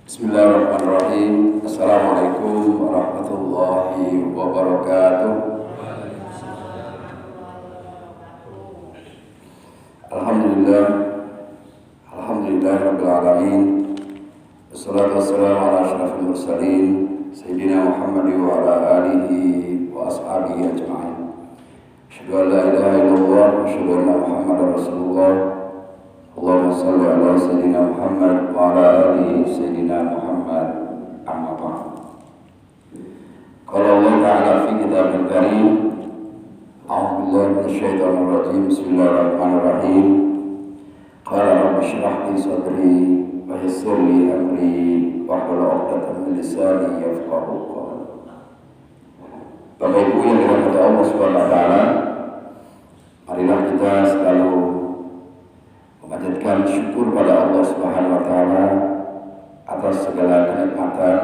Bismillahirrahmanirrahim. Assalamualaikum warahmatullahi wabarakatuh. Alhamdulillah, Alhamdulillahirabbil alamin. Wassalatu wassalamu ala asyrafil mursalin sayyidina Muhammad wa ala alihi wa ashabihi ajma'in. Asyhadu an la ilaha illallah wa asyhadu anna Muhammadar Rasulullah. Allahumma shalli ala sayyidina Muhammad wa ala ali sayyidina Muhammad, amma ba'd. Qala Allah ta'ala fi kitabil karim, a'udzu billahi minasy syaithanir rajim. Bismillahirrahmanirrahim. Qala rabbi shrah li sadri wa yassir li amri wahlul 'uqdatam min lisani yafqahu qawli. Bapak Ibu yang dirahmati Allah Subhanahu wa taala, marilah kita selalu memanjatkan syukur pada Allah Subhanahu wa taala atas segala kenikmatan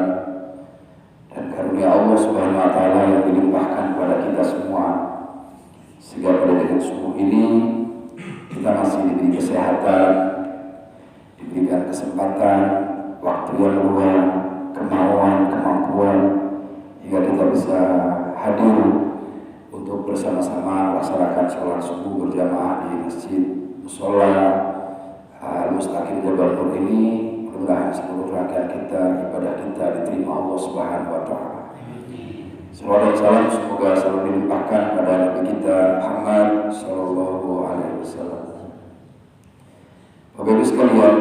dan karunia Allah Subhanahu wa taala yang dilimpahkan kepada kita semua, sehingga pada dengan subuh ini kita masih diberi kesehatan, diberikan kesempatan, waktu yang luang, kemampuan hingga kita bisa hadir untuk bersama-sama melaksanakan sholat subuh berjamaah di masjid mushola Al-Mustaqim Jabal Nur ini. Mudah-mudahan seluruh rangkaian kita, ibadah kita diterima Allah Subhanahu wa taala. Salawat dan salam semoga selalu dilimpahkan pada Nabi kita Muhammad sallallahu alaihi wasallam. Bapak Ibu sekalian,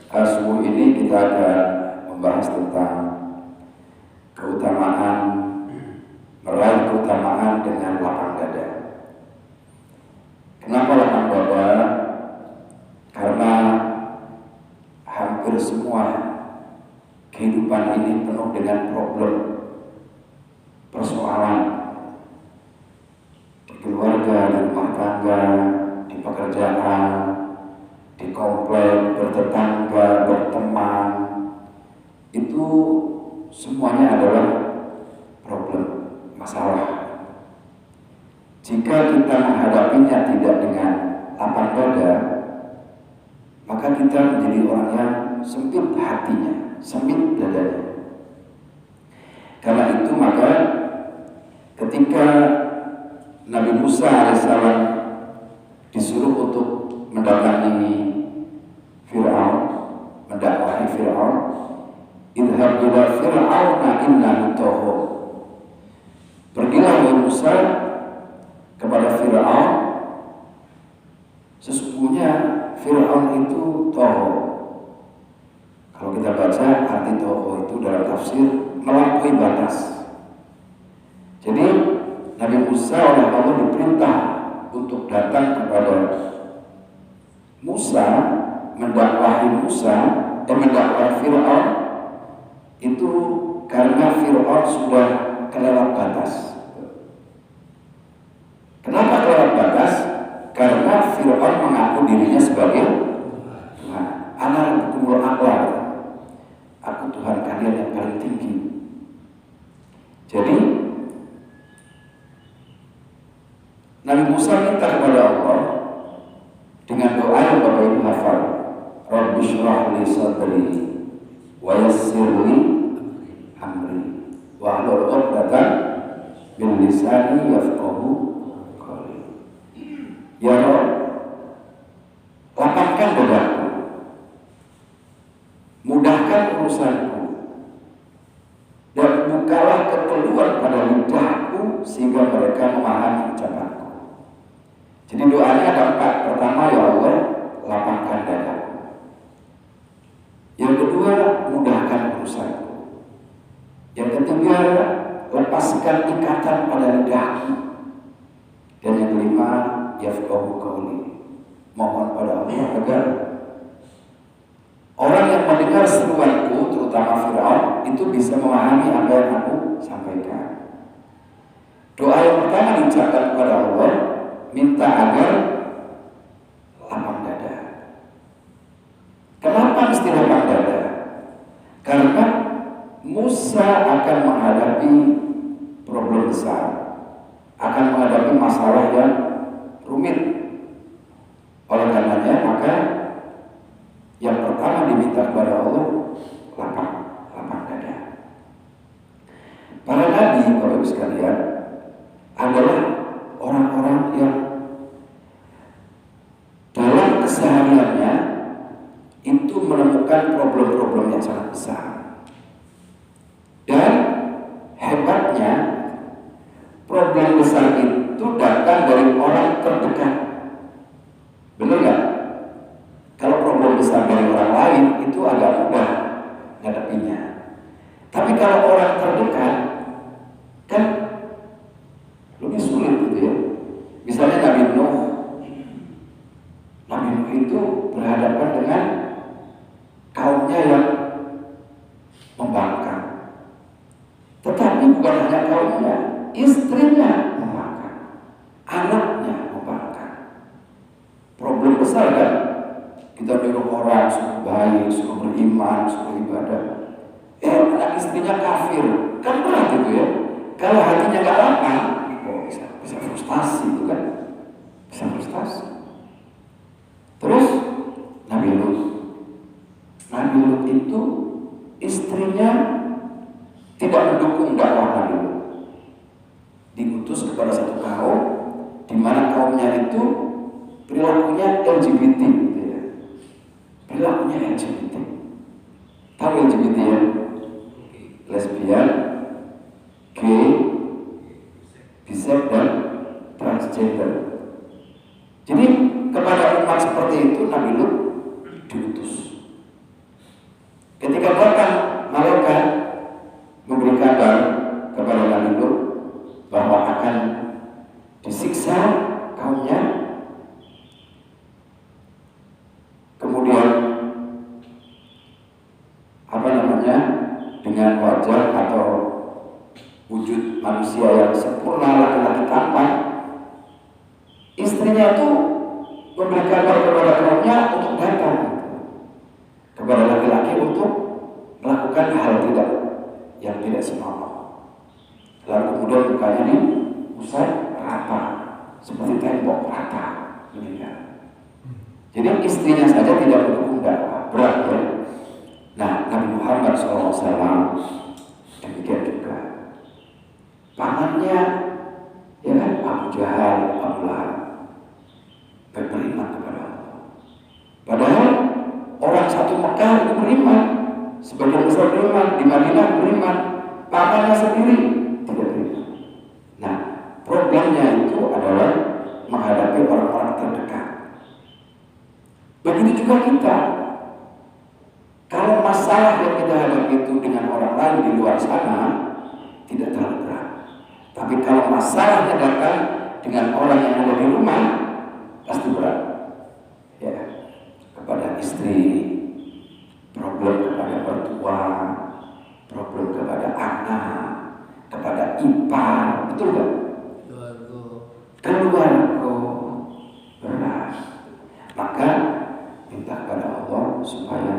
subuh ini kita akan membahas tentang keutamaan, meraih keutamaan dengan lapang dada. Kenapa lapang dada? Karena hampir semua kehidupan ini penuh dengan problem, persoalan di keluarga, di rumah tangga, di pekerjaan, di komplek, bertetangga, berteman. Itu semuanya adalah problem, masalah. Jika kita menghadapinya tidak dengan lapang dada, maka kita menjadi orang yang sempit hatinya, sempit dadanya. Karena itu maka ketika Nabi Musa alaihissalam disuruh untuk mendatangi Fir'aun, mendakwahi Fir'aun, idhab ila fir'auna innahu tagha. Pergilah wahai Musa kepada Fir'aun, sesungguhnya Fir'aun itu tagha. Kalau kita baca arti tagha itu dalam tafsir melampaui batas. Jadi Nabi Musa oleh Allah diperintah untuk datang kepada Musa, mendakwahi Fir'aun itu karena Fir'aun sudah kelewat batas. Kenapa kelewat batas? Karena Fir'aun mengaku dirinya sebagai Tuhan. Ana rabbukumul a'la. Aku Tuhan kalian yang paling tinggi. Jadi Nabi Musa minta kepada Allah dengan doa yang Bapak Ibu hafal. Rabbi shrah li sadri wa yassir li amri wahlul 'uqdatam min lisani yafqahu. Ya Rabb, lapangkan dadaku, mudahkan urusanku, dan bukalah keperluan pada lidahku sehingga mereka memahami ucapanku. Jadi doanya ada 4. Pertama, ya Allah, lapangkan dadaku. Yang kedua, mudahkan urusanku. Yang ketiga, lepaskan ikatan pada lidahku. Dan yang kelima, yafqahu qawli, mohon pada Allah agar orang yang mendengar seruanku, terutama Fir'aun, itu bisa memahami apa yang aku sampaikan. Doa yang pertama diucapkan kepada Allah, minta agar lapang dada. Kenapa mesti lapang dada? Karena Musa akan menghadapi problem besar, akan menghadapi masalah yang rumit. Oleh karenanya maka yang pertama diminta kepada Allah lapang Ibu sekalian, adalah orang-orang yang dalam kesehariannya itu menemukan problem-problem yang sangat besar. Dan hebatnya, problem besar itu datang dari orang terdekat. Benar nggak? Kalau problem besar dari orang lain itu agak mudah ngadepinnya. Tapi kalau orang terdekat kan lebih sulit gitu ya. Misalnya Nabi Nuh itu berhadapan dengan kaumnya yang membangkang. Tetapi bukan hanya kaumnya, istrinya membangkang, anaknya membangkang. Problem besar kan? Kita nyuruh orang suruh baik, suruh beriman, suruh ibadah. Anak istrinya kafir, kan berat itu ya. Kalau hatinya gak lapang, bisa frustasi itu kan, bisa frustasi. Terus Nabi Lut itu istrinya tidak mendukung dakwah Nabi Lut. Diutus kepada satu kaum di mana kaumnya itu perilakunya LGBT gitu ya. Perilakunya LGBT. Tahu LGBT ya? Lesbian, gay, bisex dan transgender. Jadi kepada umat seperti itu Nabi Lut diutus. Ketika datang malaikat memberi kabar kepada Nabi Lut bahwa akan disiksa kaumnya, kemudian dengan wajah atau wujud manusia yang sempurna, laki-laki tampan, istrinya itu memberi kabar kepada kaumnya untuk datang kepada laki-laki untuk melakukan hal yang tidak senonoh. Lalu kemudian mukanya diusai rata seperti tembok rata meninggal. Jadi istrinya saja tidak mendukung dakwah, berat ya. Nah, Nabi Muhammad SAW demikian juga. Pamannya ya kan Abu Jahal, Abu Lahab beriman kepada Allah. Padahal orang satu Mekah itu beriman, sebagian besar beriman, di Madinah beriman, pamannya sendiri tidak beriman. Nah, problemnya itu adalah menghadapi orang-orang terdekat. Begitu juga kita. Kalau masalah yang kita hadapi itu dengan orang lain di luar sana tidak terlalu berat. Tapi kalau masalahnya datang dengan orang yang ada di rumah pasti berat. Ya, kepada istri, problem kepada mertua, problem kepada anak, kepada ipar, betul nggak? Keluarga berat. Maka minta kepada Allah supaya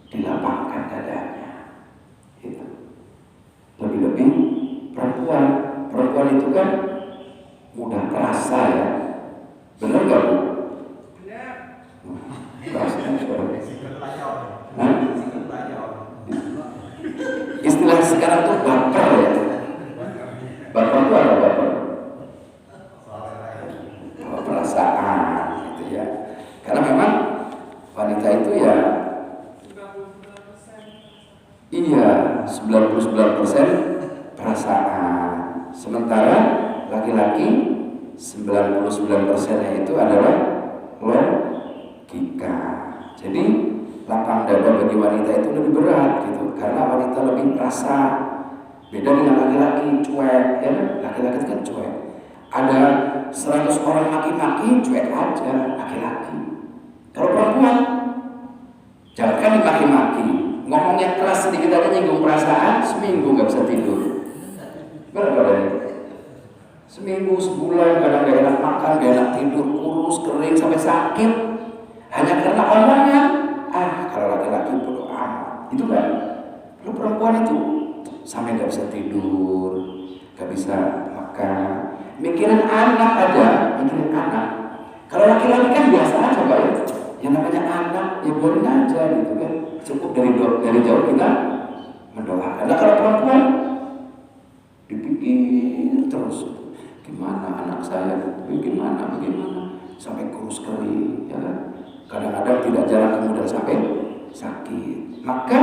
dilapangkan dadanya. Itu. Lebih-lebih perempuan itu kan mudah terasa ya. Benar nggak Bu? Benar. Istilah sekarang tuh baper ya. Baper itu apa baper? Perasaan gitu ya. Karena memang wanita itu ya iya 99% perasaan. Sementara laki-laki 99%-nya itu adalah logika. Jadi lapang dada bagi wanita itu lebih berat gitu, karena wanita lebih merasa. Beda dengan laki-laki cuek ya, laki-laki kan cuek. Ada 100 orang maki-maki cuek aja laki-laki. Kalau perempuan jangan dimaki-maki, ngomongnya keras sedikit aja nyinggung perasaan, seminggu nggak bisa tidur. Berapa ya? Seminggu, sebulan, kadang gak enak makan, gak enak tidur, kurus, kering, sampai sakit. Hanya karena omongnya. Kalau laki-laki bodo amat, itu kan. Kalau perempuan itu sampai gak bisa tidur, gak bisa makan, mikirin anak aja, mikirin anak. Kalau laki-laki kan biasa aja Pak ya. Yang namanya anak, ya biarin aja gitu kan. Cukup dari jauh kita mendoakan. Nah kalau perempuan dipikir terus, gimana anak saya, bagaimana, sampai kurus kering, ya kan? Kadang-kadang tidak jarang kemudian sampai sakit. Maka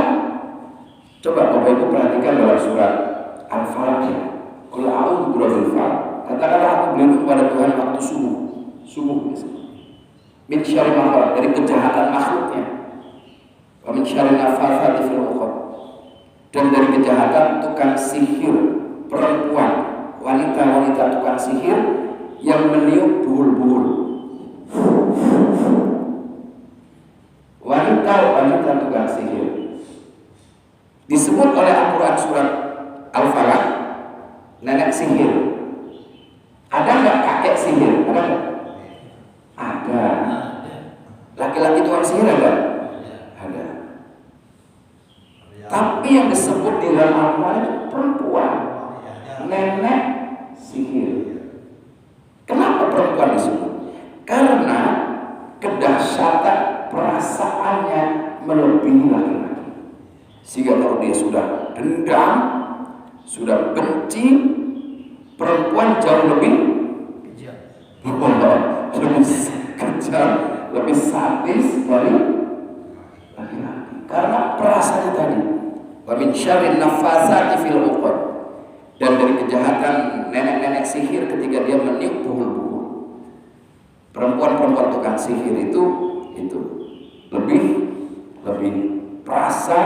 coba Bapak Ibu perhatikan dalam surat Al-Falaq, Qul a'udzu birabbil falaq. Katakanlah aku berlindung kepada Tuhan waktu subuh min syarri ma khalaq, dari kejahatan makhluknya, wa min syarri naffatsati fil 'uqad, dan dari kejahatan tukang sihir perempuan, wanita tukang sihir yang meniup buhul-buhul. Wanita tukang sihir disebut oleh Al-Quran surat Al-Falaq nenek sihir. Ada nggak kakek sihir? Ada nggak? Ada. Laki-laki tukang sihir ada? Ada. Tapi yang disebut di dalam Al-Quran itu perempuan, nenek sihir. Kenapa perempuan disebut? Karena kedahsyatan perasaannya melebihi laki-laki. Sehingga kalau dia sudah dendam, sudah benci, perempuan jauh lebih kejam, lebih sadis dari laki-laki. Karena perasaannya tadi, wa min syarri naffatsati fil 'uqad, dan dari kejahatan nenek-nenek sihir ketika dia meniup buhul-buhul. Perempuan tukang sihir itu lebih perasa,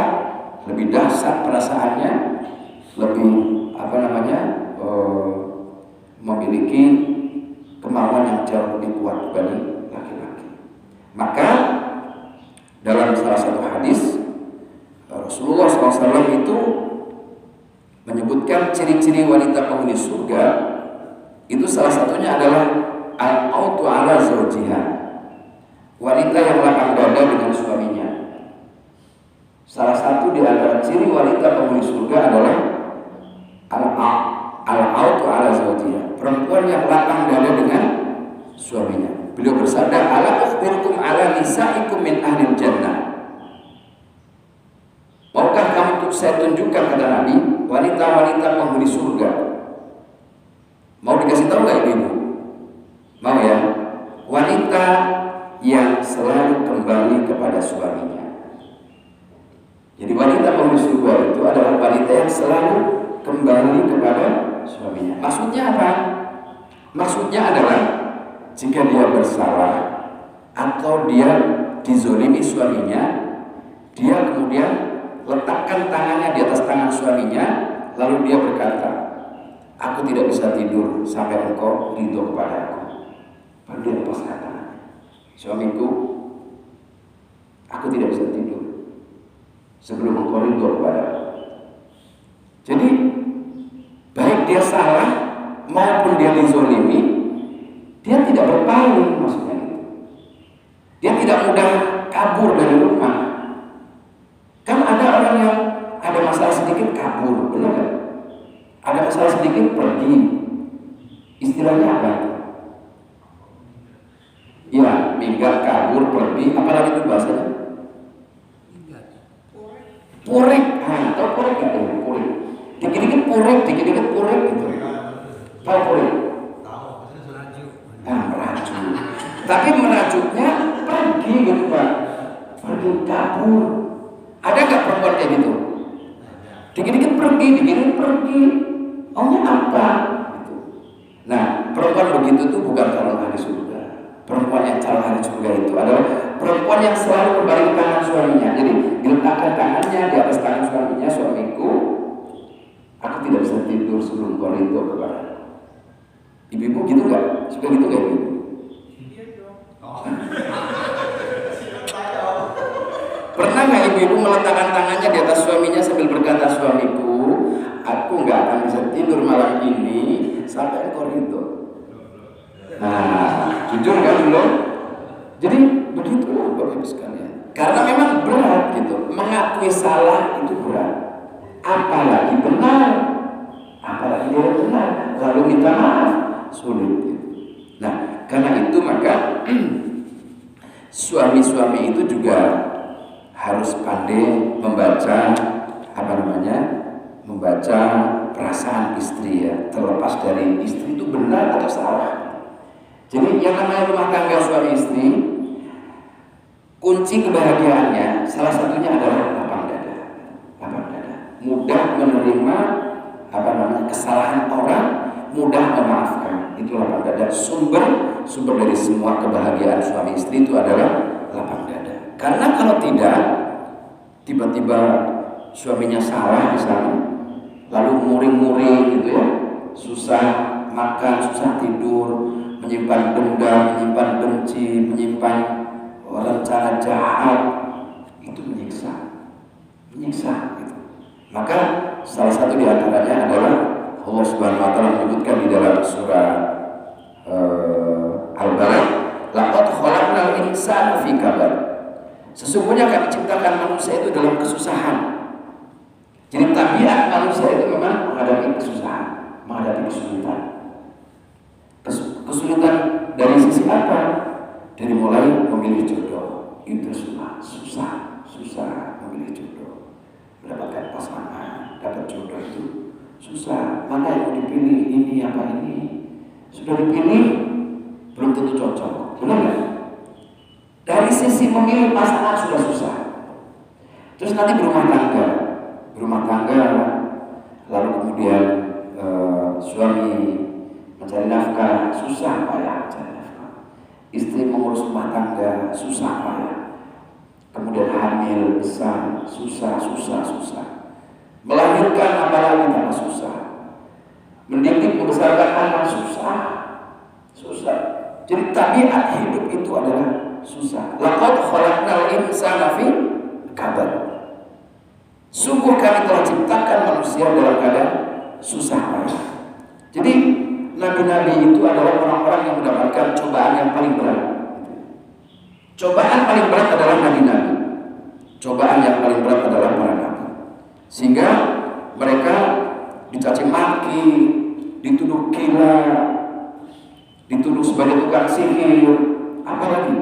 lebih dahsyat perasaannya, lebih memiliki kemauan yang jauh lebih kuat dibanding laki-laki. Maka dalam salah satu hadis Rasulullah SAW itu menyebutkan ciri-ciri wanita penghuni surga, itu salah satunya adalah al-autu ala zawjiha, wanita yang lapang dada dengan suaminya. Salah satu di antara ciri wanita penghuni surga adalah al-autu ala zawjiha, perempuan yang lapang dada dengan suaminya. Beliau bersabda, ala ukhbirukum ala nisaikum min ahlil jannah. Maukah kamu saya tunjukkan, kata Nabi, wanita-wanita penghuni surga? Mau dikasih tahu nggak ibu? Mau ya? Wanita yang selalu kembali kepada suaminya. Jadi wanita penghuni surga itu adalah wanita yang selalu kembali kepada suaminya. Maksudnya apa? Maksudnya adalah jika dia bersalah atau dia dizolimi suaminya, dia kemudian letakkan tangannya di atas tangan suaminya, lalu dia berkata, aku tidak bisa tidur sampai engkau ridho kepadaku. Lalu dia lepas kata, suamiku, aku tidak bisa tidur sebelum engkau ridho kepadaku. Jadi baik dia salah maupun dia dizolimi, dia tidak berpaling, maksudnya itu. Dia tidak mudah kabur dari rumah. Kan ada orang yang ada masalah sedikit kabur, benar kan? Ada masalah sedikit pergi. Istilahnya apa? Ya, minggat, kabur, pergi. Apalagi itu bahasanya? Purek. Tahu purek nggak? Purek. Dikit-dikit purek, dikit-dikit purek gitu. Tahu purek? Meraju. Tapi merajutnya pergi gitu Pak. Pergi kabur. Ada nggak perempuan kayak gitu? Dikit-dikit pergi, dikit-dikit pergi. Maunya apa? Gitu. Nah, perempuan begitu tuh bukan calon ahli surga. Perempuan yang calon ahli surga itu adalah perempuan yang selalu kembali ke tangan suaminya. Jadi diletakkan tangannya di atas tangan suaminya, suamiku, aku tidak bisa tidur sebelum kau ridho kepada. Ibu-ibu gitu nggak? Suka gitu nggak ibu? Pernah nggak ibu-ibu meletakkan tangannya di atas suaminya sambil berkata, suamiku, aku nggak akan bisa tidur malam ini sampai engkau ridho. Nah, jujur kan belum? Jadi begitulah Bapak Ibu sekalian. Karena memang berat gitu, mengakui salah itu berat. Apalagi benar, apalagi dia benar, lalu minta maaf, sulit. Gitu. Nah, karena itu maka suami-suami itu juga harus pandai membaca membaca perasaan istri ya, terlepas dari istri itu benar atau salah. Jadi yang namanya rumah tangga suami istri, kunci kebahagiaannya salah satunya adalah lapang dada. Lapang dada. Mudah menerima kesalahan orang, mudah memaafkan. Itu lapang dada. Sumber dari semua kebahagiaan suami istri itu adalah lapang dada. Karena kalau tidak, tiba-tiba suaminya salah misalnya, lalu muring-muring gitu ya, susah makan, susah tidur, menyimpan dendam, menyimpan benci, menyimpan rencana jahat, itu menyiksa gitu. Maka salah satu di antaranya adalah Allah Subhanahu wa taala menyebutkan di dalam surah Al-Balad, laqad khalaqnal insana fi kabad. Sesungguhnya kami ciptakan manusia itu dalam kesusahan. Jadi tabiat manusia itu memang menghadapi kesusahan, menghadapi kesulitan. Kesulitan dari sisi apa? Dari mulai memilih jodoh, itu susah memilih jodoh. Mendapatkan pasangan, dapat jodoh itu susah. Mana yang mau dipilih, ini apa ini? Sudah dipilih, belum tentu cocok. Benar nggak? Dari sisi memilih pasangan sudah susah. Terus nanti berumah tangga, lalu kemudian suami mencari nafkah, susah payah mencari nafkah. Istri mengurus rumah tangga, susah payah. Kemudian hamil, besar, susah. Melahirkan apalagi tambah susah. Mendidik, membesarkan anak susah. Jadi tabiat hidup itu adalah susah. Laqad khalaqnal insana fi kabad. Sungguh kami telah ciptakan manusia dalam keadaan susah payah. Jadi nabi-nabi itu adalah orang-orang yang mendapatkan cobaan yang paling berat. Cobaan paling berat adalah nabi-nabi. Cobaan yang paling berat adalah para nabi. Sehingga mereka dicaci maki, dituduh gila, dituduh sebagai tukang sihir, apalagi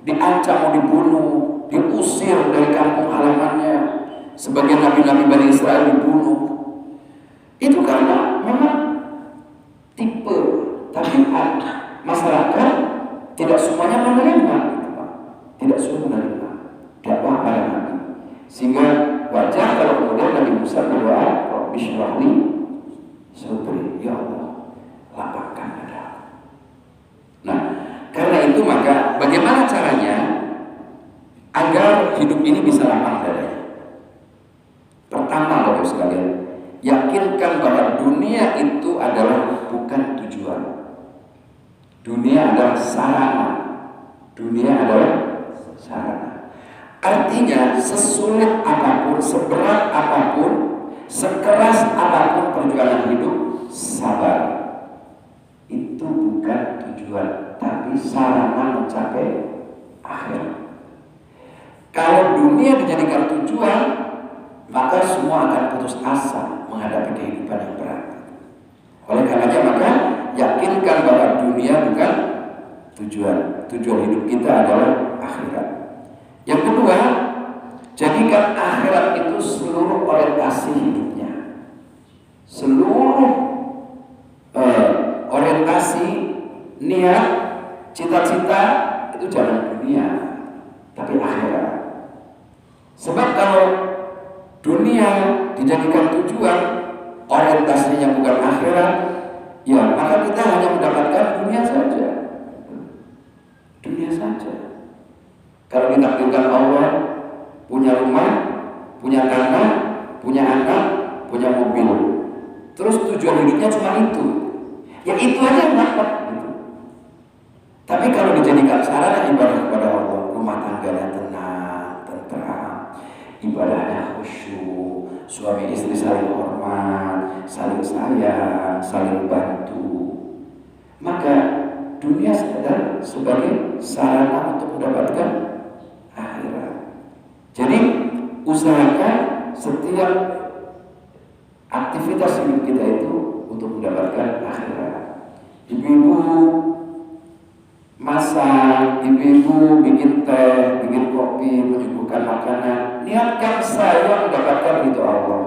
diancam mau dibunuh, diusir dari kampung halamannya. Sebagian nabi-nabi Bani Israel dibunuh. Itu karena memang tipe tabiat masyarakat tidak semuanya menerima, tidak semua menerima dakwah para nabi. Sehingga wajar kalau kemudian Nabi Musa berdoa, Rabbi shrah li sadri, ya Allah, lapangkan dadaku. Nah, karena itu maka bagaimana caranya agar hidup ini bisa lapang dada? Pertama, Bapak sekalian, yakinkan bahwa dunia itu adalah bukan tujuan. Dunia adalah sarana. Artinya sesulit apapun, seberat apapun, sekeras apapun perjuangan hidup, sabar. Itu bukan tujuan, tapi sarana mencapai akhir. Kalau dunia dijadikan tujuan, maka semua akan putus asa menghadapi kehidupan yang berat. Oleh karenanya maka yakinkan bahwa dunia bukan tujuan. Tujuan hidup kita adalah akhirat. Yang kedua, jadikan akhirat itu seluruh orientasi hidupnya. Seluruh orientasi, niat, cita-cita itu jangan dunia, tapi akhirat. Sebab kalau dunia dijadikan tujuan, orientasinya bukan akhirat, ya maka kita hanya mendapatkan dunia saja. Kalau ditakdirkan Allah punya rumah, punya tanah, punya anak, punya mobil, terus tujuan hidupnya cuma itu, ya itu aja yang dapat. Tapi kalau dijadikan sarana ibadah kepada Allah, rumah tangganya tenang, tentram, ibadahnya khusyuk, suami istri saling hormat, saling sayang, saling bantu, maka dunia sekedar sebagai sarana untuk mendapatkan akhirat. Jadi usahakan setiap aktivitas hidup kita itu untuk mendapatkan akhirat. Ibu-ibu masak, ibu-ibu bikin teh, bikin kopi, menyuguhkan makanan, niatkan saya mendapatkan ridho Allah.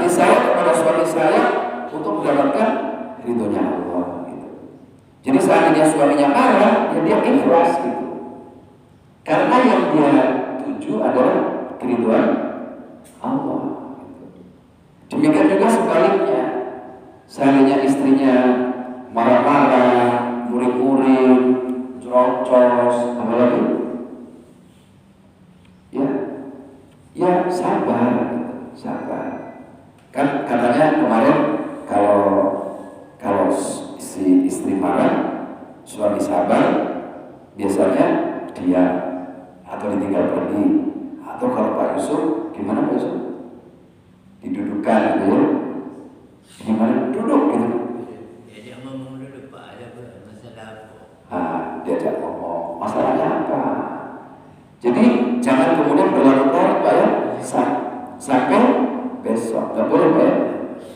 istri saya kepada suami saya untuk mendapatkan ridhonya Allah gitu. Jadi seandainya suaminya marah, ya dia ikhlas gitu. Karena yang dia tuju adalah keridhaan Allah. Demikian juga sebaliknya, seandainya istrinya marah-marah, muring-muring, cerocos, apa lagi? Ya sabar, sabar. Kan katanya kemarin kalau si istri marah, suami sabar, biasanya diam atau ditinggal pergi. Atau kalau Pak Yusuf, gimana Pak Yusuf? Didudukkan gitu ya. Gimana? Duduk gitu. Diajak ngomong dulu Pak, ada masalah apa? Diajak ngomong. Masalahnya apa? Jadi jangan kemudian berlarut-larut Pak ya. Sampai besok. Gak boleh Pak ya.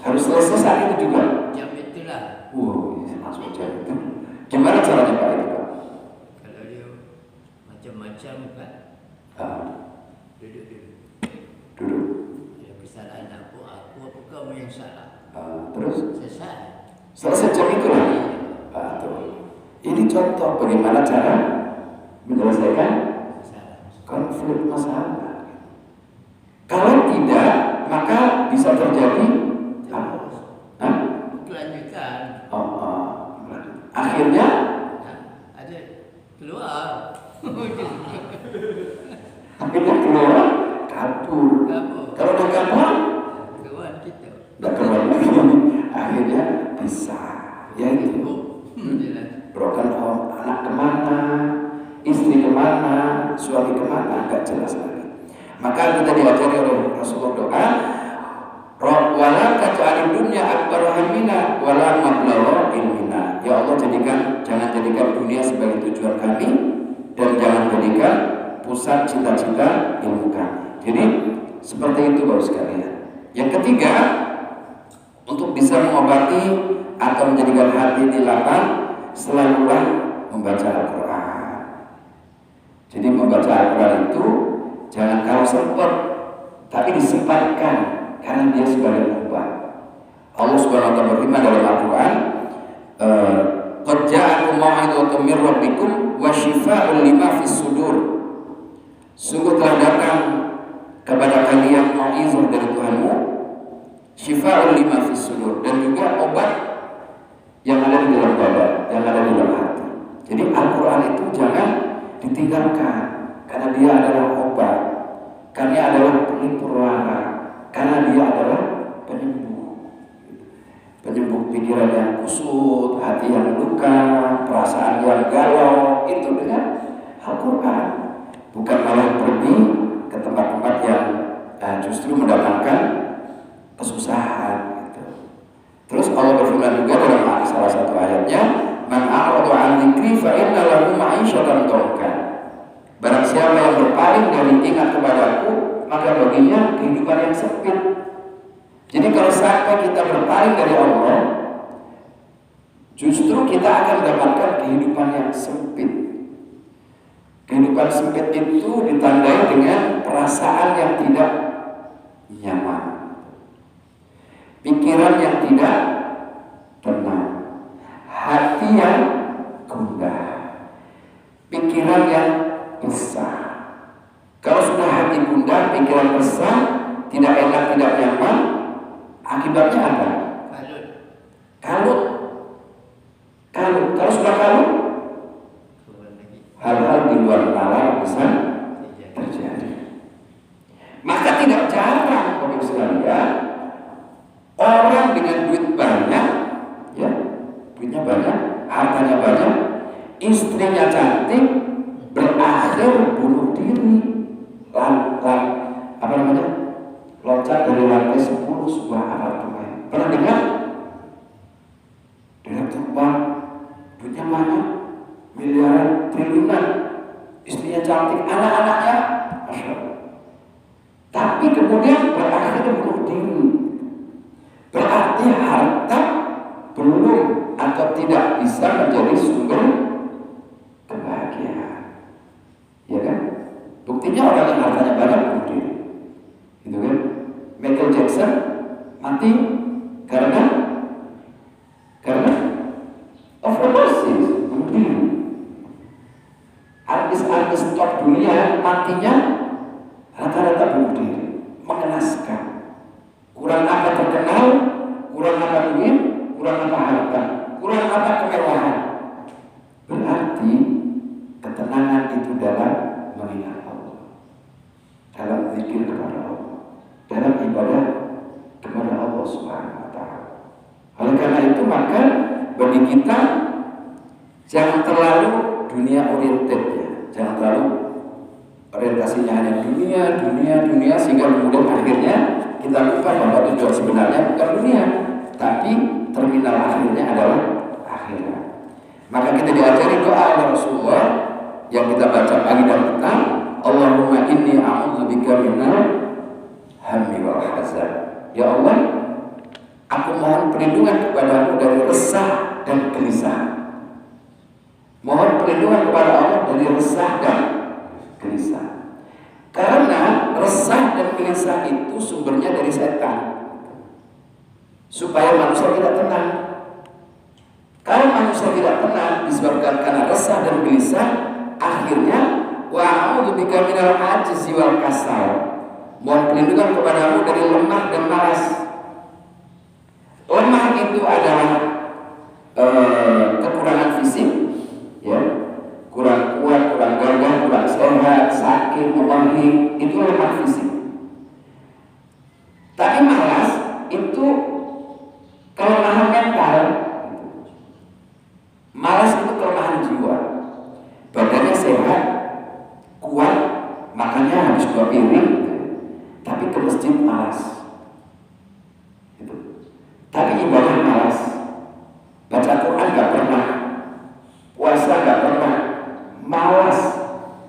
Harus selesai saat itu juga. Jam itulah. Langsung jam itu. Gimana caranya Pak itu Pak? Kalau dia macam-macam kan. Duduk. Kesalahan aku apa kamu yang salah? Terus? Selesai jam itu lah. Ini contoh bagaimana cara menyelesaikan konflik masalah. Kalau tidak, maka bisa terjadi kelanjutan. Akhirnya ada keluar. Akhirnya keluar kabur. Kalau udah kabur keluar kita. Udah keluar lagi. Akhirnya bisa. Ya itu. Broken home. Anak kemana? Istri kemana? Suami kemana? Agak jelas lagi. Maka kita diajari oleh Rasulullah doa. Wala taj'alid dunya akbar hammina wala mablagha ilmina. Ya Allah, jangan jadikan dunia sebagai tujuan kami dan jangan jadikan pusat cita-cita ilmu kami. Jadi seperti itu Bapak sekalian. Yang ketiga, untuk bisa mengobati atau menjadikan hati dilapang, selalulah membaca Al-Quran. Jadi membaca Al-Quran itu jangan kalau sempat, tapi disempatkan. Karena dia sebagai obat. Allah Subhanahu wa taala berfirman dalam Al-Qur'an, "Qad ja'akum mau'izatun min rabbikum wa shifaa'un lima fis sudur." Sungguh telah datang kepada kalian mau'izah dari Tuhanmu, shifaa'un lima fis sudur, dan juga obat yang ada di dalam dada, yang ada di dalam hati. Jadi Al-Qur'an itu jangan ditinggalkan karena dia adalah obat. Karena dia adalah pelipur lara. Karena dia adalah penyembuh pikiran yang kusut, hati yang luka, perasaan yang galau, itu dengan Al-Quran. Bukan malah pergi ke tempat-tempat yang justru mendatangkan kesusahan gitu. Terus Allah berfirman juga dalam salah satu ayatnya, "Man a'rada 'an dzikri fa inna lahu ma'isyatan dhanka." Barang siapa yang berpaling dari ingat kepadaku, maka baginya kehidupan yang sempit. Jadi kalau sampai kita berpaling dari Allah, justru kita akan mendapatkan kehidupan yang sempit. Kehidupan sempit itu ditandai dengan perasaan yang tidak nyaman, pikiran yang tidak tenang, hati yang gundah, pikiran yang resah. Kalau sudah hati gundah, pikiran resah, tidak enak, tidak nyaman, akibatnya apa? Kalut. Kalau sudah kalut, hal-hal di luar nalar bisa terjadi. Maka tidak jarang, Bapak sekalian, orang dengan duit banyak, ya, duitnya banyak, hartanya banyak, istrinya cantik, berakhir bunuh diri. Loncat dari lantai 10 sebuah apartemen. Pernah dengar? Direktur bank, duitnya banyak, miliaran, triliunan, istrinya cantik, anak-anaknya, Masya Allah. Tapi kemudian berakhir bunuh diri. Berarti harta belum atau tidak bisa menjadi sumber kebahagiaan. Ya kan? Buktinya orang yang hartanya banyak bunuh diri. Gitu kan? Michael Jackson Mati karena overdosis, bunuh diri. Artis-artis top dunia matinya rata-rata bunuh diri. Mengenaskan. Kurang apa terkenal, kurang apa duit, kurang apa harta, kurang apa kemewahan. Berarti ketenangan itu dalam mengingat Allah, dalam zikir kepada Allah, dalam ibadah kepada Allah Subhanahu wa Ta'ala. Oleh karena itu maka bagi kita jangan terlalu dunia oriented ya, jangan terlalu orientasinya hanya dunia sehingga kemudian akhirnya kita lupa bahwa tujuan sebenarnya bukan dunia, tapi terminal akhirnya adalah akhirat. Maka kita diajari doa oleh Rasulullah yang kita baca pagi dan petang, Allahumma inni a'udzubika minal hammi wal hazan. Ya Allah, aku mohon perlindungan kepadamu dari resah dan gelisah. Mohon perlindungan kepada Allah dari resah dan gelisah. Karena resah dan gelisah itu sumbernya dari setan, supaya manusia tidak tenang. Kalau manusia tidak tenang disebabkan karena resah dan gelisah, akhirnya wa'udzubika minal ajzi wal kasal. Mohon perlindungan kepadamu dari lemah dan malas. Lemah itu adalah kekurangan fisik, ya, kurang kuat, kurang gagah, kurang sehat, sakit, melemah, itu lemah fisik. Tapi malas itu kelemahan mental. Malas itu kelemahan jiwa. Badannya sehat, kuat, makannya habis 2 piring, tapi ke masjid malas. Tapi ibadah malas, baca Quran gak pernah, puasa gak pernah, malas.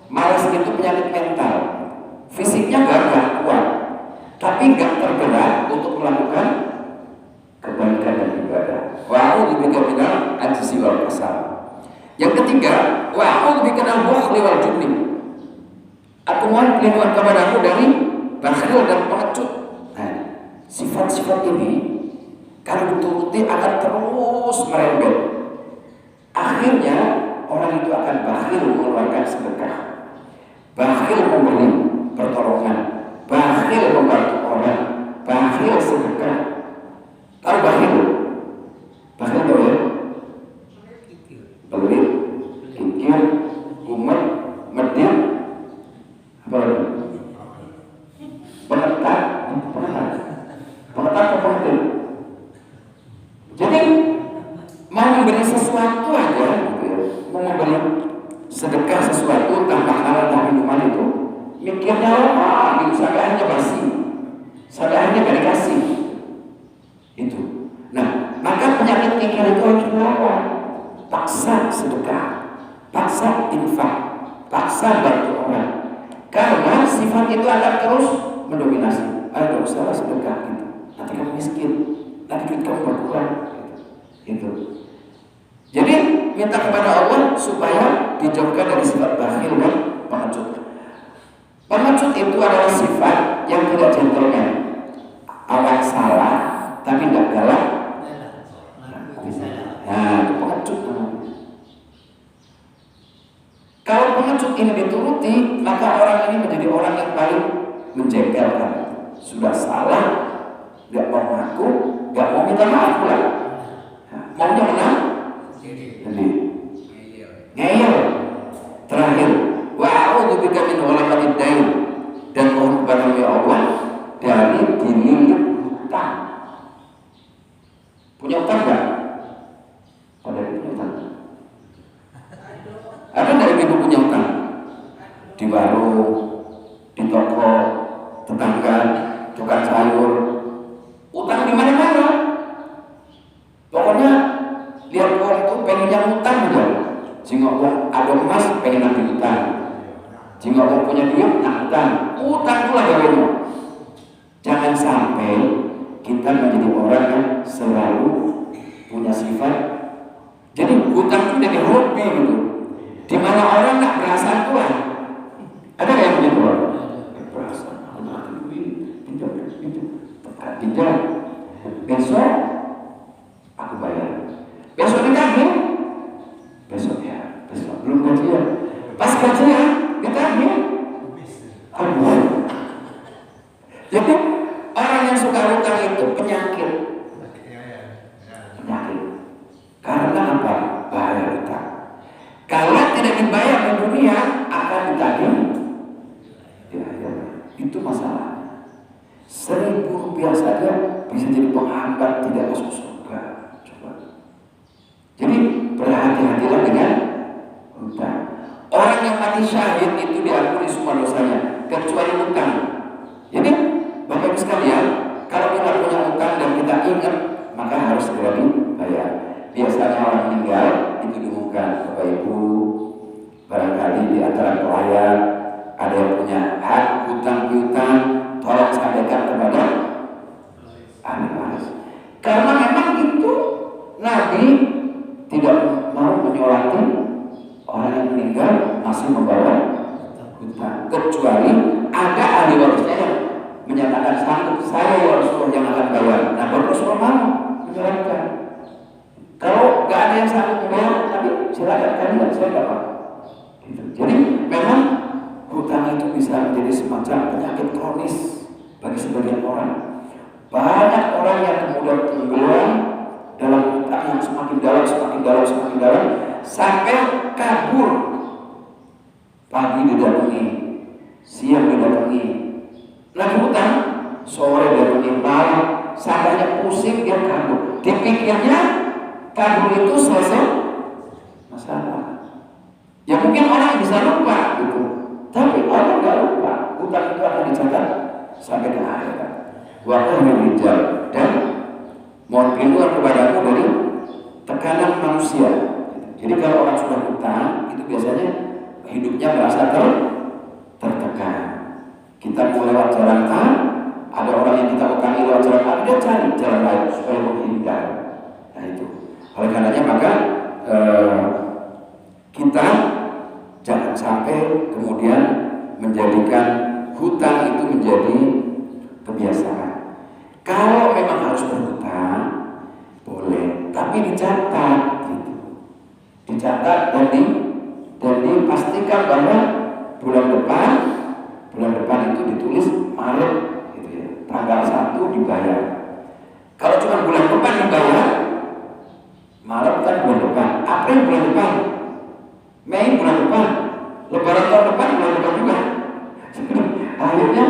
Malas itu penyakit mental. Fisiknya gagah, kuat, tapi gak tergerak untuk melakukan kebaikan dan ibadah. Wa'udzubika minal ajzi wal kasal. Yang ketiga, wa'udzubika minal bukhli wal jubni. Aku mohon perlindungan kepadamu dari bakhil dan pengecut. Nah, sifat-sifat ini kalau dituruti akan terus merembet. Akhirnya orang itu akan bakhil mengeluarkan sedekah, bakhil memberi pertolongan, bakhil membantu orang, bakhil sedekah. Tahu bakhil? Bakhil tahu ya? Pelit, kikir, umat, medit, apa lagi? Pengetat atau pengetil? Jadi mau memberi sesuatu aja, gitu ya. Mau memberi sedekah sesuatu, entah makanan, entah minuman itu, mikirnya lama, gitu, sampai akhirnya basi, sampai akhirnya gak dikasih. Itu. Nah, maka penyakit kikir itu harus dilawan. Paksa sedekah, paksa infak, paksa bantu orang. Karena sifat itu akan terus mendominasi. Ayo, gak usah sedekah gitu. Nanti kamu miskin, nanti duit kamu berkurang. Gitu. Jadi minta kepada Allah supaya dijauhkan dari sifat bakhil dan pengecut. Pengecut itu adalah sifat yang tidak gentleman. Awak salah tapi tidak galak. Nah, itu pengecut. Kalau pengecut ini dituruti, maka orang ini menjadi orang yang paling menjengkelkan. Sudah salah, nggak mau ngaku, nggak mau minta maaf pula. Maunya menang, jadi ngeyel. Terakhir, wa'udzubika min ghalabati dain, dan mohon kepada ya Allah dari dililit hutang. Punya hutang nggak? Ada yang punya hutang? Ada nggak yang ibu punya hutang? Di warung, di toko, tetangga, tukang sayur, utang di mana-mana. Pokoknya lihat orang itu pengen yang utang aja. Jika orang ada emas pengen ambil utang, jika orang punya duit nak utang, utang itulah gawennya. Jangan sampai kita menjadi orang yang selalu punya sifat. Jadi utang itu jadi hobi gitu. Di mana orang nak berasa Tuhan. Ada nggak yang begitu? Berasa, pinjam, pinjam. Jadi orang yang suka hutang itu penyakit. Karena apa? Bahaya hutang. Kalau tidak dibayar di dunia akan ditagih. Itu masalahnya. 1.000 rupiah saja bisa jadi penghambat tidak masuk surga. Coba. Jadi berhati-hatilah dengan hutang. Orang yang mati syahid itu diampuni semua dosanya kecuali hutang. Jadi Bapak Ibu sekalian, kalau kita punya hutang dan kita ingat, maka harus segera dibayar. Biasanya orang meninggal itu diumumkan, Bapak Ibu, barangkali di antara pelayan ada yang punya hak hutang piutang, tolong sampaikan kepada ahli waris. Karena memang itu Nabi tidak mau menyolati orang yang meninggal masih membawa hutang, kecuali ada ahli warisnya yang menyatakan sanggup, saya ya Rasulullah yang akan bayar. Nah, baru Rasulullah mau menyolatkan. Kalau nggak ada yang sanggup membayar, tapi silakan kalian, saya nggak apa. Gitu. Jadi memang hutang itu bisa menjadi semacam penyakit kronis bagi sebagian orang. Banyak orang yang kemudian tenggelam dalam hutang yang semakin dalam, sampai kabur. Pagi didatangi, siang didatangi, lagi hutang, sore didatangi, malam, sampainya pusing dia kabur. Dipikirnya kabur itu selesai masalah. Ya mungkin orang bisa lupa gitu, tapi orang nggak lupa. Hutang itu akan dicatat sampai ke akhirat. Waktu mengejar dan mohon perlindungan kepadamu dari tekanan manusia. Jadi kalau orang sudah hutang, itu biasanya hidupnya merasa tertekan. Kita mau lewat jalan A, ada orang yang kita utangi lewat jalan A, dia cari jalan lain supaya menghindar. Nah itu. Oleh karenanya maka kita jangan sampai kemudian menjadikan hutang itu menjadi kebiasaan. Kalau memang harus berhutang, boleh, tapi dicatat, gitu. Dicatat dan dipastikan bahwa bulan depan itu ditulis Maret, gitu ya. Tanggal 1 dibayar. Kalau cuma bulan depan dibayar, Maret kan bulan depan, April bulan depan, Mei bulan depan, Lebaran tahun depan bulan depan juga. Akhirnya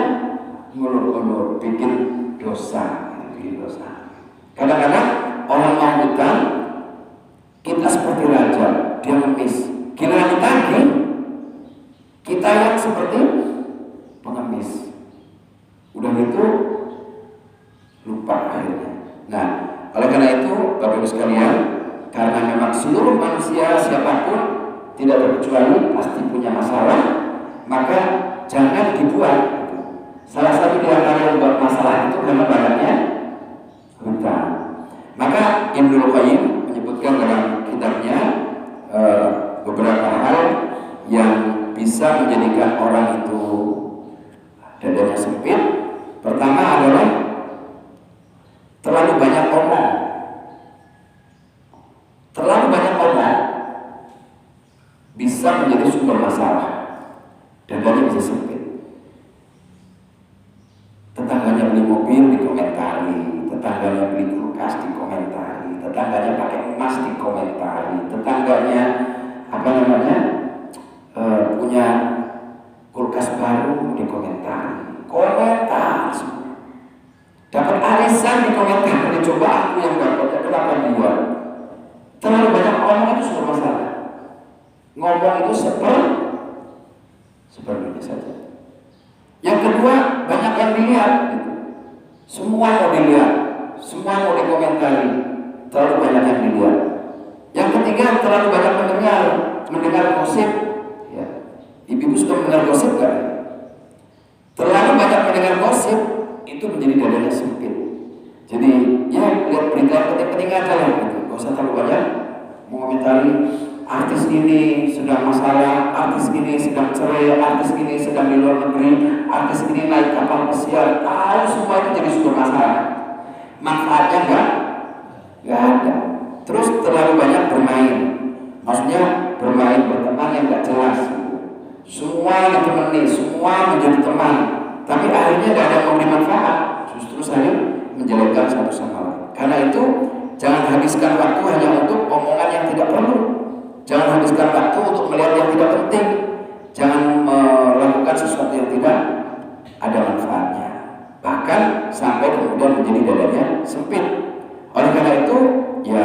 ngulur-ngulur bikin dosa. Kadang-kadang orang mau hutang, kita seperti raja, dia ngemis. Giliran ditagih, kita yang seperti pengemis. Udah gitu lupa akhirnya. Nah, oleh karena itu Bapak Ibu sekalian, karena memang seluruh manusia siapapun tidak terkecuali pasti punya masalah, maka jangan dibuat. Salah satu di antara yang buat masalah itu karena banyaknya hutang. Maka Ibnu Qayyim menyebutkan dalam kitabnya beberapa hal yang bisa menjadikan orang itu dadanya sempit. Pertama adalah terlalu banyak omong. Terlalu banyak omong bisa menjadi sumber masalah. Dadanya bisa sempit. Tetangganya beli mobil dikomentari, tetangganya beli kulkas dikomentari, tetangganya pakai emas dikomentari, tetangganya punya kulkas baru dikomentari, komentar semua. Dapat arisan dikomentari, coba aku yang dapatnya kenapa dia? Terlalu banyak omong itu sumber masalah. Ngomong itu seperti ini saja. Yang kedua, banyak yang dilihat, gitu. Semua mau dilihat, semua mau dikomentari, terlalu banyak yang dilihat. Yang ketiga, terlalu banyak mendengar gosip. Ya. Ibu-ibu suka mendengar gosip kan? Terlalu banyak mendengar gosip itu menjadi dadanya sempit. Jadi ya lihat berita yang penting-penting aja lah, gitu. Gak usah terlalu banyak mengomentari. Artis ini sedang masalah, artis ini sedang cerai, artis ini sedang di luar negeri, artis ini naik kapal pesiar. Tahu semua itu jadi sumber masalah. Manfaatnya enggak ada. Terus terlalu banyak bermain. Maksudnya bermain berteman yang enggak jelas. Semua ditemani, semua semua menjadi teman, tapi akhirnya tidak ada yang memberi manfaat, justru saling menjelekkan satu sama lain. Karena itu jangan habiskan waktu hanya untuk omongan yang tidak perlu, jangan habiskan waktu untuk melihat yang tidak penting, jangan melakukan sesuatu yang tidak ada manfaatnya, bahkan sampai kemudian menjadi dadanya sempit. Oleh karena itu, ya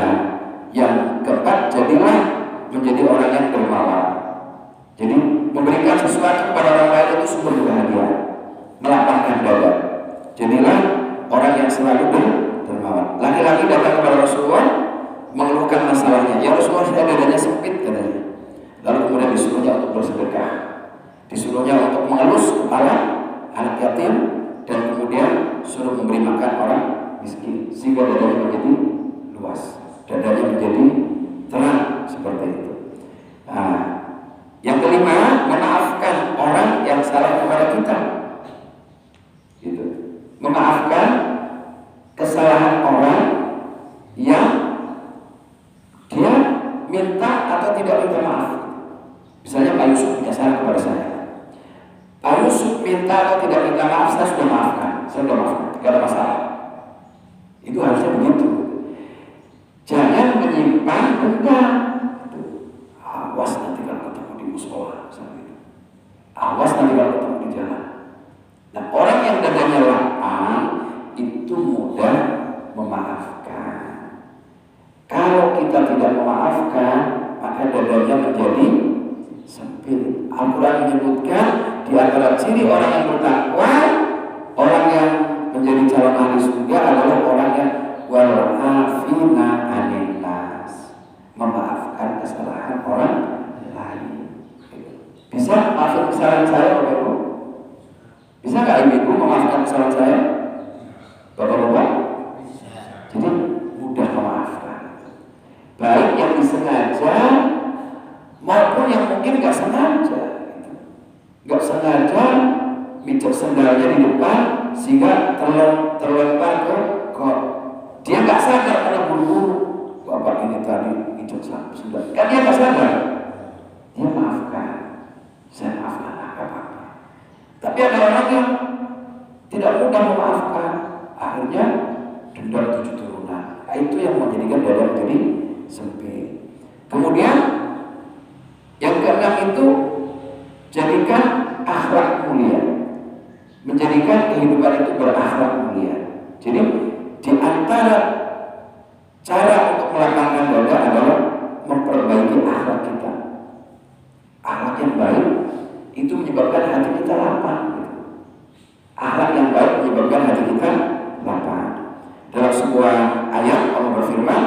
yang keempat, jadilah menjadi orang yang dermawan. Jadi memberikan sesuatu kepada orang lain itu sumber kebahagiaan, melapangkan dada. Jadilah orang yang selalu dermawan. Laki-laki datang kepada Rasulullah mengeluhkan masalahnya. Ya Rasulullah, saya dadanya sempit katanya. Lalu kemudian disuruhnya untuk bersedekah, disuruhnya untuk mengelus kepala anak yatim, dan kemudian suruh memberi makan orang miskin, sehingga dadanya menjadi luas, dadanya menjadi terang seperti itu. Nah, yang kelima, memaafkan orang yang salah kepada kita. Gitu. Memaafkan kesalahan orang yang dia minta atau tidak minta maaf. Misalnya Pak Yusuf punya salah kepada saya. Pak Yusuf minta atau tidak minta maaf, saya sudah maafkan, tidak ada masalah. Itu harusnya begitu. Jangan menyimpan dendam. Awas nanti kalau ketemu di musola, awas nanti kalau ketemu di jalan. Nah, orang yang dadanya lapang itu mudah memaafkan. Kalau kita tidak memaafkan, maka dadanya menjadi sempit. Al-Quran menyebutkan di antara ciri orang yang bertakwa, orang yang menjadi calon ahli surga adalah orang yang wal-afina 'anil nas, memaafkan kesalahan orang lain. Bisa maafkan kesalahan saya, Bapak Ibu? Bisa nggak Ibu memaafkan kesalahan saya, Bapak-bapak? Jadi mudah memaafkan, baik yang disengaja maupun yang mungkin nggak sengaja. Nggak sengaja mijak sendalnya di depan sehingga terlempar ke got. Dia nggak sadar karena buru-buru. Bapak ini tadi mijak sendal, kan dia nggak sadar. Dia maafkan, saya maafkan apa-apa. Tapi ada orang yang tidak mudah memaafkan, akhirnya dendam 7 turunan. Nah, itu yang menjadikan dada menjadi sempit. Kemudian yang keenam itu, jadikan akhlak mulia, menjadikan kehidupan itu berakhlak mulia. Jadi di antara cara untuk melapangkan dada adalah memperbaiki akhlak kita. Akhlak yang baik itu menyebabkan hati kita lapang. Akhlak yang baik menyebabkan hati kita lapang. Dalam sebuah ayat Allah berfirman,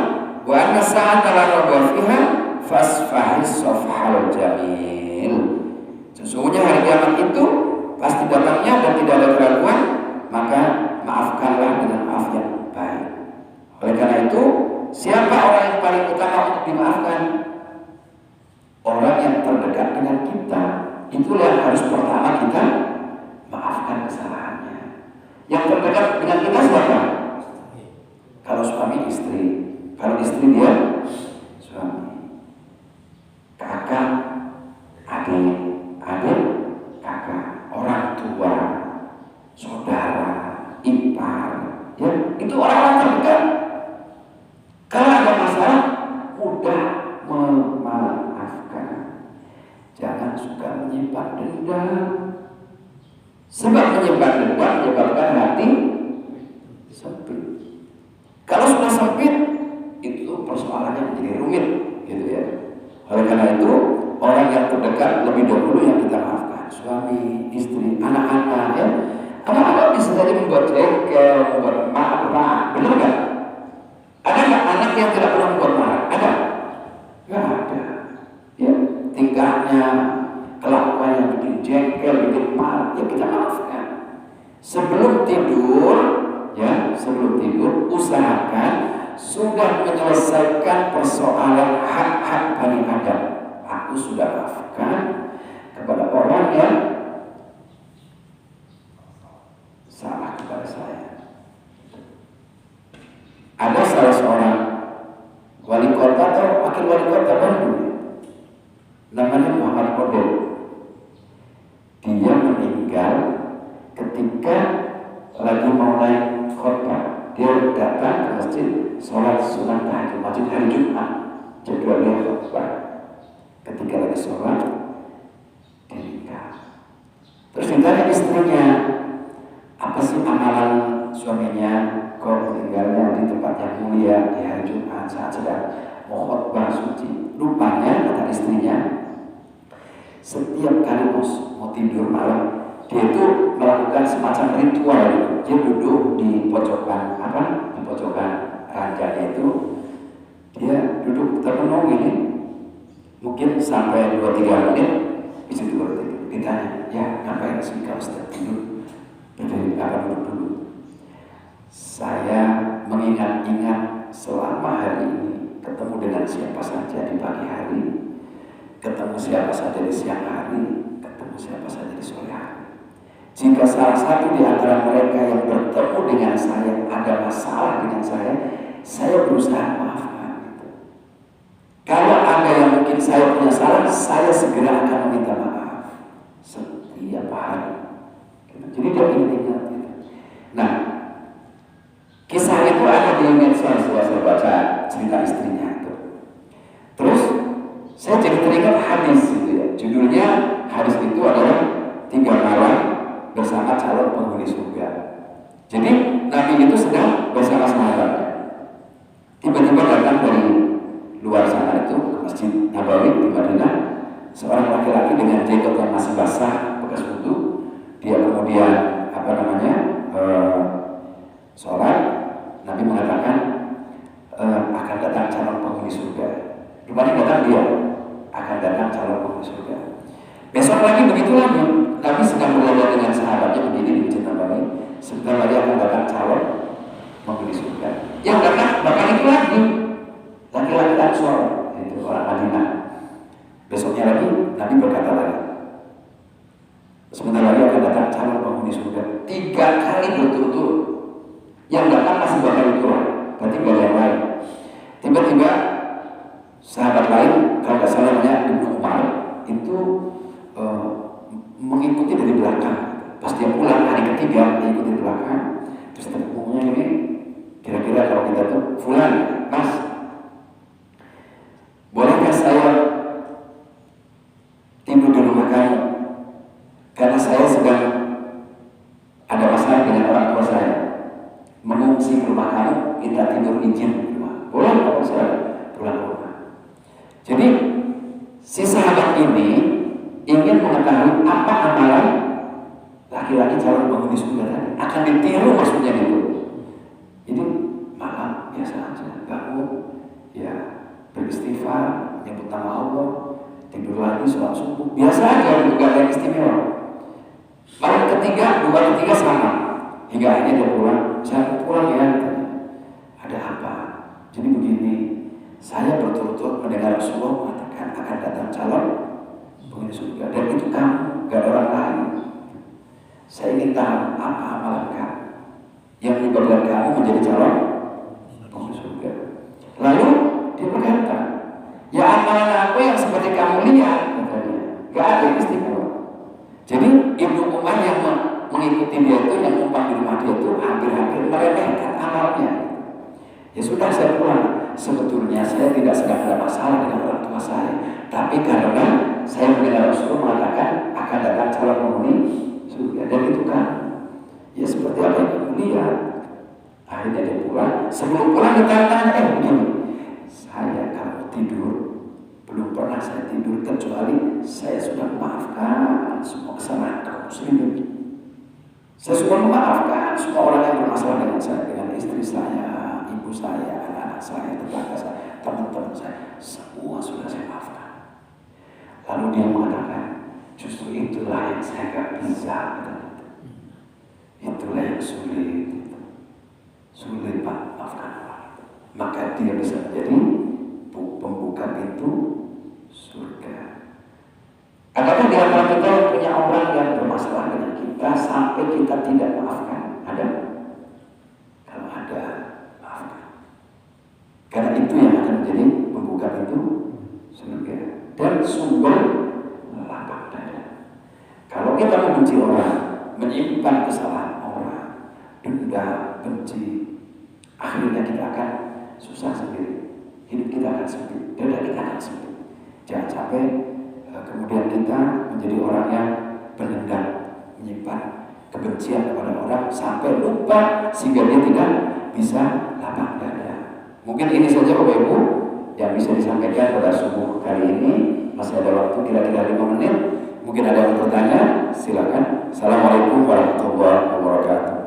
wa anna sa'ata la raiba fiha fasfahis safhal jamil. Sesungguhnya hari kiamat itu pasti datangnya dan tidak ada keraguan, maka maafkanlah dengan maaf yang baik. Oleh karena itu, siapa orang yang paling utama untuk dimaafkan? Orang yang terdekat dengan kita. Itulah yang harus pertama kita maafkan kesalahannya. Yang terdekat dengan kita siapa? Kalau suami istri, kalau istri dia suami, kakak, adik, kakak, orang tua, saudara, ipar, ya itu orang-orang terdekat. Kalau ada masalah, mudah memaafkan. Jangan suka menyimpan dendam. Sebab menyimpan dendam menyebabkan hati sempit. Kalau sudah sempit, itu persoalannya menjadi rumit, gitu ya. Oleh karena itu, orang yang terdekat lebih dahulu yang kita maafkan. Suami, istri, anak-anak, ya. Anak-anak bisa jadi membuat jengkel, membuat marah, benar nggak? Ada nggak anak yang tidak pernah membuat marah? Ada? Nggak ada. Ya, tingkahnya, kelakuannya bikin jengkel, bikin marah, ya kita maafkan. Sebelum tidur, usahakan sudah menyelesaikan persoalan hak-hak Bani Adam. Aku sudah maafkan kepada orang yang salah kepada saya. Ada salah seorang wali kota atau wakil wali kota Bandung, namanya Muhammad Kodel. Dia meninggal ketika lagi mau naik khotbah, dia datang ke masjid sholat sunat tahajud masjid hari Jumat, jadwalnya khotbah. Ketika lagi sholat, dia nikah. Terus ditanya istrinya, apa sih amalan suaminya kok meninggalnya di tempat yang mulia di hari Jumat saat sedang mau khotbah suci? Rupanya kata istrinya, setiap kali mau tidur malam, dia itu melakukan semacam ritual. Dia duduk di pojokan di pojokan ranjangnya itu, dia duduk termenung gini, mungkin sampai 2-3 menit, bisa tidur. Ditanya, ya ngapain sih kamu sedang tidur? Berdiri duduk dulu. Saya mengingat-ingat selama hari ini ketemu dengan siapa saja di pagi hari, ketemu siapa saja di siang hari, ketemu siapa saja di sore hari. Jika salah satu di antara mereka yang bertemu dengan saya ada masalah dengan saya berusaha maafkan. Kalau ada yang mungkin saya punya salah, saya segera akan meminta maaf setiap hari. Jadi dia ingat. Nah, kisah itu ada di medsos, saya baca cerita istrinya itu. Terus saya jadi teringat hadis itu ya. Judulnya hadis itu adalah 3 malam bersama calon penghuni surga. Jadi Nabi itu sedang bersama sahabatnya. Tiba-tiba datang dari luar sana itu ke Masjid Nabawi di Madinah seorang laki-laki dengan jenggot yang masih basah bekas wudu. Dia kemudian sholat. Nabi mengatakan akan datang calon penghuni surga. Rupanya datang dia akan datang calon penghuni surga. Besok lagi begitu lagi. Nabi sedang berada dengan sahabatnya begini di Masjid Nabawi. Sebentar lagi akan datang calon penghuni surga. Yang datang bahkan itu lagi laki-laki Ansor, itu orang Madinah. Besoknya lagi Nabi berkata lagi, sebentar lagi akan datang calon penghuni surga. 3 kali berturut-turut. Yang datang masih bakal itu, berarti gak ada yang lain. Tiba-tiba sahabat lain, kalau nggak salah namanya Ibnu Umar, itu mengikuti dari belakang. Pas dia pulang hari ketiga, dia ikuti belakang. Terus ngomongnya ini, kira-kira kalau kita tuh fulan, Mas, bolehkah saya tidur di rumah kamu? Karena saya sedang ada masalah dengan orang tua saya. Mengungsi ke rumah kamu, kita tidur izin di rumah. Boleh kalau saya pulang ke rumah. Jadi si sahabat ini ingin mengetahui apa amalan laki-laki calon penghuni surga tadi. Akan ditiru maksudnya itu. Jadi malam biasa aja, bangun, ya beristighfar, menyebut nama Allah, tidur lagi, sholat subuh, biasa aja, juga ada yang istimewa. Malam ketiga, 2 ketiga sama, hingga akhirnya dia pulang. Saya pulang ya, ada apa? Jadi begini, saya berturut-turut mendengar Rasulullah mengatakan akan datang calon penghuni surga, dan itu kamu, gak ada orang lain. Saya ingin tahu apa amalan kamu yang menyebabkan kamu menjadi calon penghuni surga. Lalu dia berkata, ya amalan aku yang seperti kamu lihat, katanya, gak ada yang istimewa. Jadi Ibnu Umar yang mengikuti dia itu, yang numpang di rumah dia itu hampir-hampir meremehkan amalnya. Ya sudah, saya pulang. Sebetulnya saya tidak sedang ada masalah dengan orang tua saya, tapi karena saya mendengar Rasulullah mengatakan akan datang calon penghuni surga, dan itu kan ya seperti apa yang kamu lihat. Akhirnya dia pulang. Sebelum pulang ditanya, begini, saya kalau tidur belum pernah saya tidur kecuali saya sudah memaafkan semua kesalahan kaum muslimin. Saya sudah memaafkan semua orang yang bermasalah dengan saya, dengan istri saya, ibu saya, anak-anak saya, tetangga saya, teman-teman saya, semua sudah saya maafkan. Lalu dia mengatakan, justru itulah yang saya gak bisa. Itulah yang sulit. Sulit Pak, maafkan Allah. Maka dia bisa menjadi pembuka pintu surga. Adakah di antara kita yang punya orang yang bermasalah dengan kita sampai kita tidak maafkan? Ada? Kalau ada, maafkan. Karena itu yang akan menjadi pembuka pintu surga dan sumber lapang dada. Kalau kita membenci orang, menyimpan kesalahan orang, dendam, benci, akhirnya kita akan susah sendiri. Hidup kita akan sempit, dada kita akan sempit. Jangan sampai kemudian kita menjadi orang yang pendendam, menyimpan kebencian kepada orang sampai lupa sehingga dia tidak bisa lapang dada. Mungkin ini saja Bapak Ibu yang bisa disampaikan pada subuh kali ini. Masih ada waktu kira-kira 5 menit. Mungkin ada yang bertanya, silakan. Assalamualaikum warahmatullahi wabarakatuh.